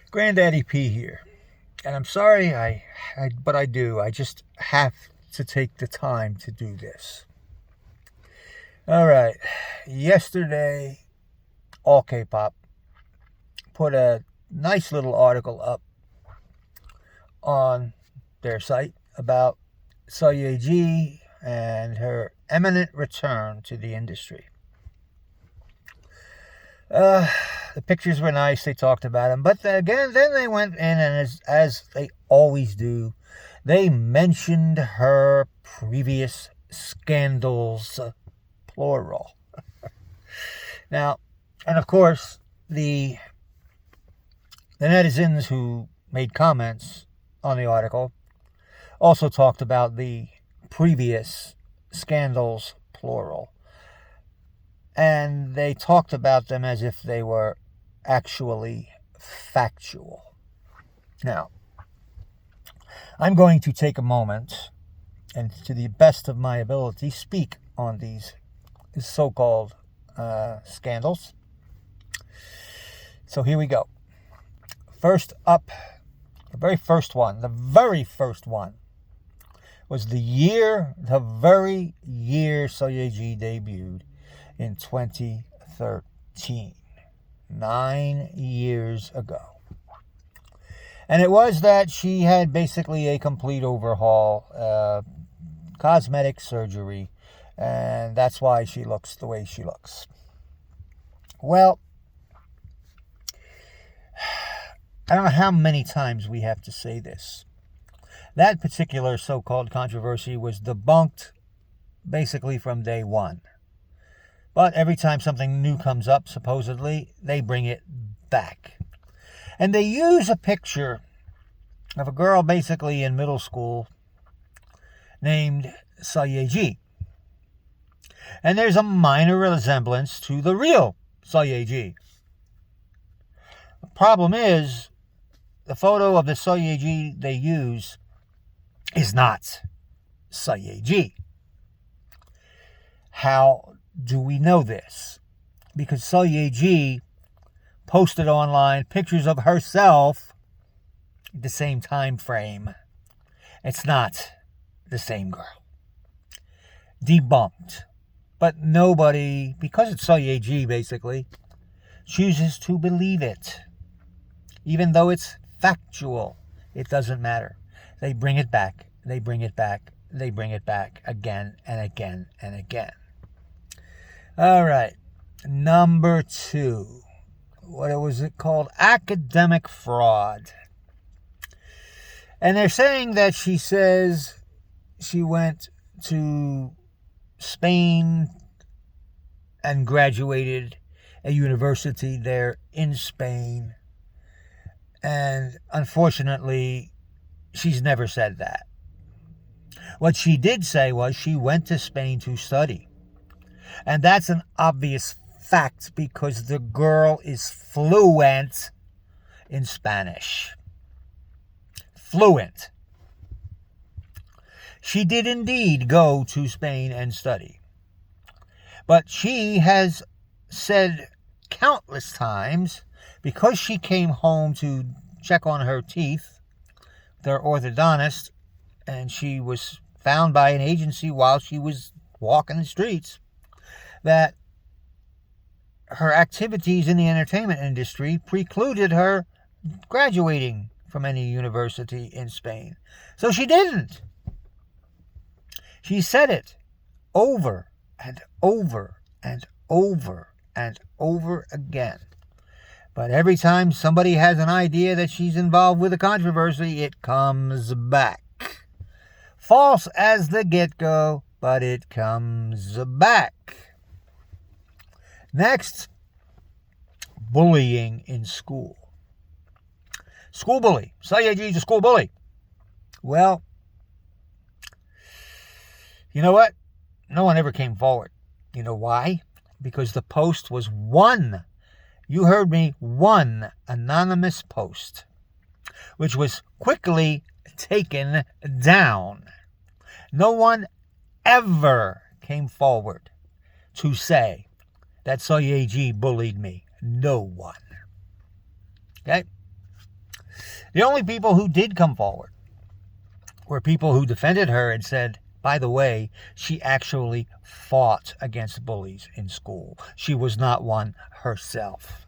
Granddaddy P here. And I'm sorry, but I do. I just have to take the time to do this. All right. Yesterday, All K-Pop put a nice little article up on their site about YEA and her imminent return to the industry. The pictures were nice. They talked about them. But again, then they went in and as they always do, they mentioned her previous scandals, plural. Now, and of course, the netizens who made comments on the article also talked about the previous scandals, plural. And they talked about them as if they were actually factual. Now, I'm going to take a moment and, to the best of my ability, speak on these so-called scandals. So here we go. First up, the very first one was the very year YEA debuted in 2013, 9 years ago. And it was that she had basically a complete overhaul, cosmetic surgery, and that's why she looks the way she looks. Well, I don't know how many times we have to say this. That particular so-called controversy was debunked basically from day one. But every time something new comes up, supposedly, they bring it back. And they use a picture of a girl basically in middle school named YEA. And there's a minor resemblance to the real YEA. The problem is, the photo of the YEA they use is not YEA. How do we know this? Because YEA posted online pictures of herself at the same time frame. It's not the same girl. Debunked. But nobody, because it's YEA basically, chooses to believe it. Even though it's factual, it doesn't matter. They bring it back. They bring it back. They bring it back again and again and again. All right. Number 2. What was it called? Academic fraud. And they're saying that she says she went to Spain and graduated a university there in Spain. And unfortunately, she's never said that. What she did say was she went to Spain to study. And that's an obvious fact because the girl is fluent in Spanish. Fluent. She did indeed go to Spain and study. But she has said countless times, because she came home to check on her teeth, their orthodontist, and she was found by an agency while she was walking the streets, that her activities in the entertainment industry precluded her graduating from any university in Spain. So she didn't. She said it over and over and over and over again. But every time somebody has an idea that she's involved with a controversy, it comes back. False as the get-go, but it comes back. Next, bullying in school. School bully. YEA is a school bully. Well, you know what? No one ever came forward. You know why? Because the post was one. You heard me, one anonymous post, which was quickly taken down. No one ever came forward to say that YEA bullied me. No one. Okay? The only people who did come forward were people who defended her and said, by the way, she actually fought against bullies in school. She was not one herself.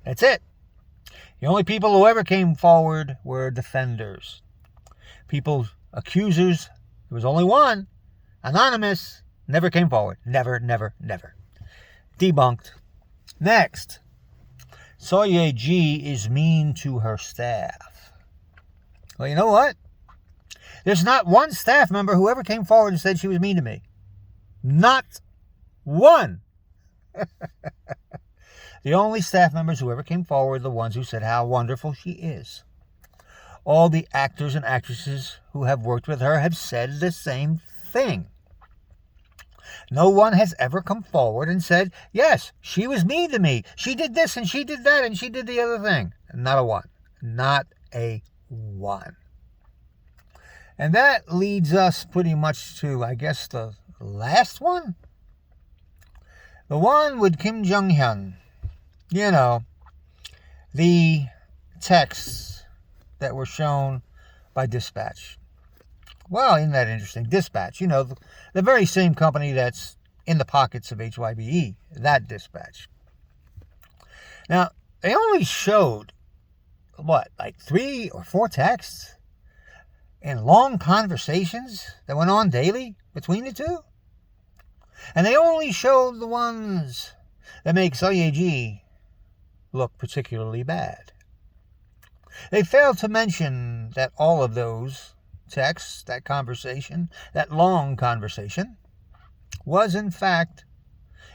That's it. The only people who ever came forward were defenders. People, accusers, there was only one, anonymous, never came forward. Never, never, never. Debunked. Next. YEA is mean to her staff. Well, you know what? There's not one staff member who ever came forward and said she was mean to me. Not one. The only staff members who ever came forward are the ones who said how wonderful she is. All the actors and actresses who have worked with her have said the same thing. No one has ever come forward and said, yes, she was mean to me. She did this and she did that and she did the other thing. Not a one. Not a one. And that leads us pretty much to, I guess, the last one. The one with Kim Jong-hyun. You know, the texts that were shown by Dispatch. Well, isn't that interesting? Dispatch, you know, the very same company that's in the pockets of YEA, that Dispatch. Now, they only showed, like 3 or 4 texts and long conversations that went on daily between the two. And they only showed the ones that make YEA look particularly bad. They failed to mention that all of those texts, that conversation, that long conversation, was in fact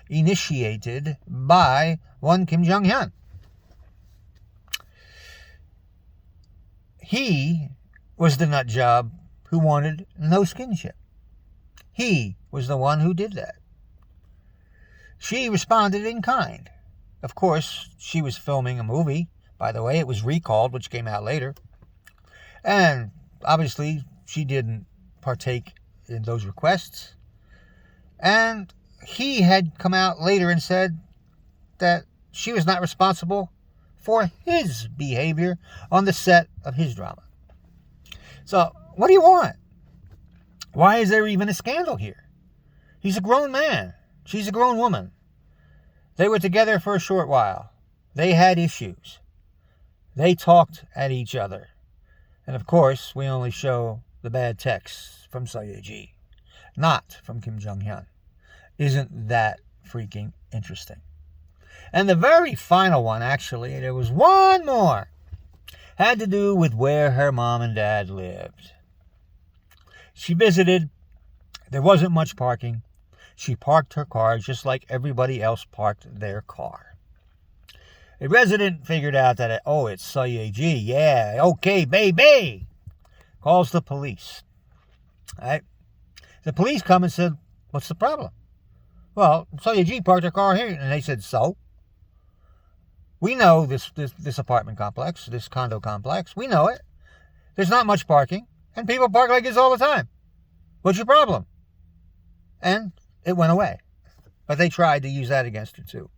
initiated by one Kim Jong-hyun. He was the nut job who wanted no skinship. He was the one who did that. She responded in kind. Of course, she was filming a movie. By the way, it was Recalled, which came out later. And obviously, she didn't partake in those requests. And he had come out later and said that she was not responsible for his behavior on the set of his drama. So, what do you want? Why is there even a scandal here? He's a grown man. She's a grown woman. They were together for a short while. They had issues. They talked at each other. And of course, we only show the bad texts from YEA, not from Kim Jong-hyun. Isn't that freaking interesting? And the very final one, actually, there was one more, had to do with where her mom and dad lived. She visited. There wasn't much parking. She parked her car just like everybody else parked their car. A resident figured out that, it's YEA. Yeah, okay, baby. Calls the police. All right. The police come and said, what's the problem? Well, YEA parked her car here. And they said, so? We know this apartment complex, this condo complex. We know it. There's not much parking. And people park like this all the time. What's your problem? And it went away. But they tried to use that against her too.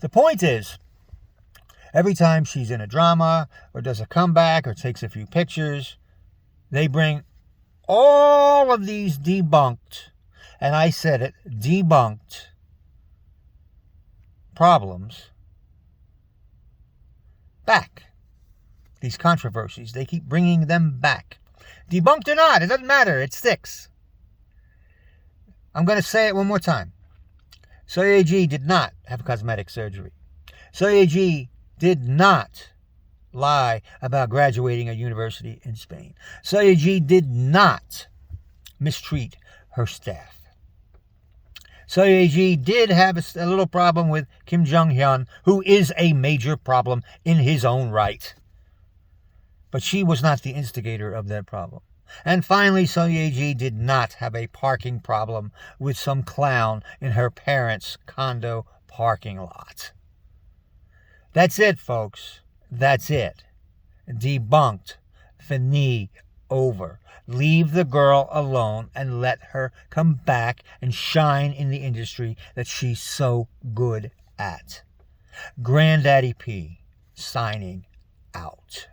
The point is, every time she's in a drama or does a comeback or takes a few pictures, they bring all of these debunked, and I said it, debunked problems back. These controversies, they keep bringing them back. Debunked or not, it doesn't matter. It sticks. I'm going to say it one more time. YEA did not have cosmetic surgery. YEA did not lie about graduating a university in Spain. YEA did not mistreat her staff. YEA did have a little problem with Kim Jong-hyun, who is a major problem in his own right. But she was not the instigator of that problem. And finally, YEA did not have a parking problem with some clown in her parents' condo parking lot. That's it, folks. That's it. Debunked. Fini. Over. Leave the girl alone and let her come back and shine in the industry that she's so good at. Granddaddy P, signing out.